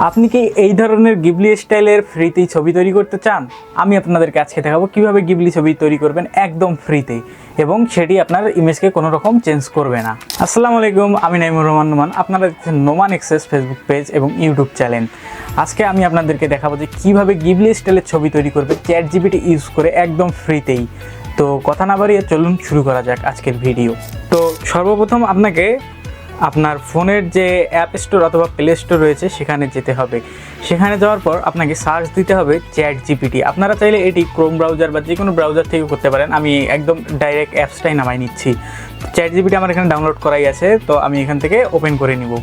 আপনি কি এই ধরনের গিবলি স্টাইলের ফ্রিতেই ছবি তৈরি করতে চান? আমি আপনাদেরকে আজকে দেখাবো কিভাবে গিবলি ছবি তৈরি করবেন একদম ফ্রিতে, এবং সেটি আপনার ইমেজকে কোনো রকম চেঞ্জ করবে না। আসসালামু আলাইকুম, আমি নাইমুর রহমান নোমান। আপনারা দেখছেন নোমান এক্সেস ফেসবুক পেজ এবং ইউটিউব চ্যানেল। আজকে আমি আপনাদেরকে দেখাবো যে কীভাবে গিবলি স্টাইলের ছবি তৈরি করবে চ্যাটজিপিটি ইউজ করে একদম ফ্রিতেই। তো কথা না বাড়িয়ে চলুন শুরু করা যাক আজকের ভিডিও। তো সর্বপ্রথম আপনাকে আপনার ফোনের যে অ্যাপ স্টোর অথবা প্লে স্টোর রয়েছে সেখানে যেতে হবে। সেখানে যাওয়ার পর আপনাকে সার্চ দিতে হবে চ্যাটজিপিটি। আপনারা চাইলে এটি ক্রোম ব্রাউজার বা যে কোনো ব্রাউজার থেকে করতে পারেন। আমি একদম ডাইরেক্ট অ্যাপসটাই নামাই নিচ্ছি। চ্যাটজিপিটি আমার এখানে ডাউনলোড করাই আছে, তো আমি এখান থেকে ওপেন করে নিব।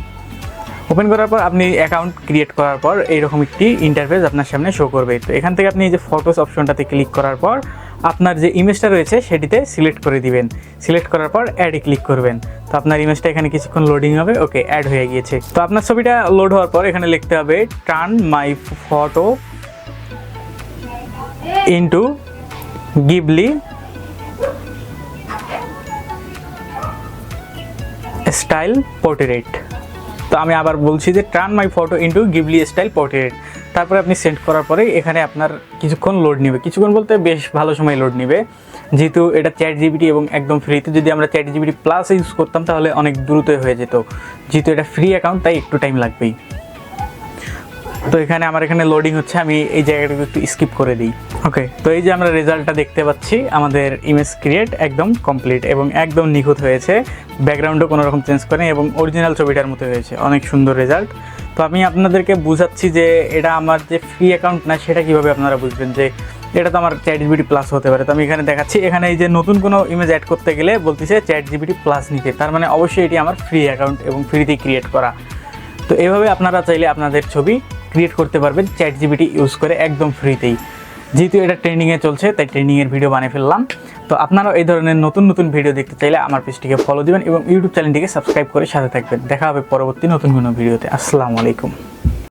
ওপেন করার পর আপনি অ্যাকাউন্ট ক্রিয়েট করার পর এইরকম একটি ইন্টারফেস আপনার সামনে শো করবে। তো এখান থেকে আপনি এই যে ফটোস অপশনটাতে ক্লিক করার পর আপনার যে ইমেজটা রয়েছে সেটিতে সিলেক্ট করে দিবেন। সিলেক্ট করার পর অ্যাডে ক্লিক করবেন। তো আপনার ইমেজটা এখানে কিছুক্ষণ লোডিং হবে। ওকে, অ্যাড হয়ে গিয়েছে। তো আপনার ছবিটা লোড হওয়ার পর এখানে লিখতে হবে টার্ন মাই photo into Ghibli style portrait. তো আমি আবার বলছি যে টার্ন মাই photo into Ghibli style portrait. তারপরে আপনি সেন্ড করার পরে এখানে আপনার কিছুক্ষণ লোড নেবে। কিছুক্ষণ বলতে বেশ ভালো সময় লোড নেবে, যেহেতু এটা চ্যাটজিপিটি এবং একদম ফ্রিতে। যদি আমরা চ্যাটজিপিটি প্লাস ইউজ করতাম তাহলে অনেক দ্রুতই হয়ে যেত, যেহেতু এটা ফ্রি অ্যাকাউন্ট তাই একটু টাইম লাগবেই। তো এখানে আমার এখানে লোডিং হচ্ছে, আমি এই জায়গাটাকে একটু স্কিপ করে দিই। ওকে, তো এই যে আমরা রেজাল্টটা দেখতে পাচ্ছি, আমাদের ইমেজ ক্রিয়েট একদম কমপ্লিট এবং একদম নিখুঁত হয়েছে। ব্যাকগ্রাউন্ডও কোনো রকম চেঞ্জ করেনি এবং অরিজিনাল ছবিটার মতো হয়েছে। অনেক সুন্দর রেজাল্ট। তো আমি আপনাদেরকে বুঝাচ্ছি যে এটা আমার যে ফ্রি অ্যাকাউন্ট না, সেটা কীভাবে আপনারা বুঝবেন যে এটা তো আমার চ্যাটজিপিটি প্লাস হতে পারে। তো আমি এখানে দেখাচ্ছি, এখানে এই যে নতুন কোনো ইমেজ অ্যাড করতে গেলে বলতেছে চ্যাটজিপিটি প্লাস নিতে, তার মানে অবশ্যই এটি আমার ফ্রি অ্যাকাউন্ট এবং ফ্রিতেই ক্রিয়েট করা। তো এভাবে আপনারা চাইলে আপনাদের ছবি ক্রিয়েট করতে পারবেন চ্যাটজিপিটি ইউজ করে একদম ফ্রিতেই। যেহেতু এটা ট্রেন্ডিংয়ে চলছে তাই ট্রেন্ডিংয়ের ভিডিও বানিয়ে ফেললাম। তো আপনারাও এই ধরনের নতুন নতুন ভিডিও দেখতে চাইলে আমার পেজটিকে ফলো দিবেন এবং ইউটিউব চ্যানেলটিকে সাবস্ক্রাইব করে সাথে থাকবেন। দেখা হবে পরবর্তী নতুন কোনো ভিডিওতে। আসসালামু আলাইকুম।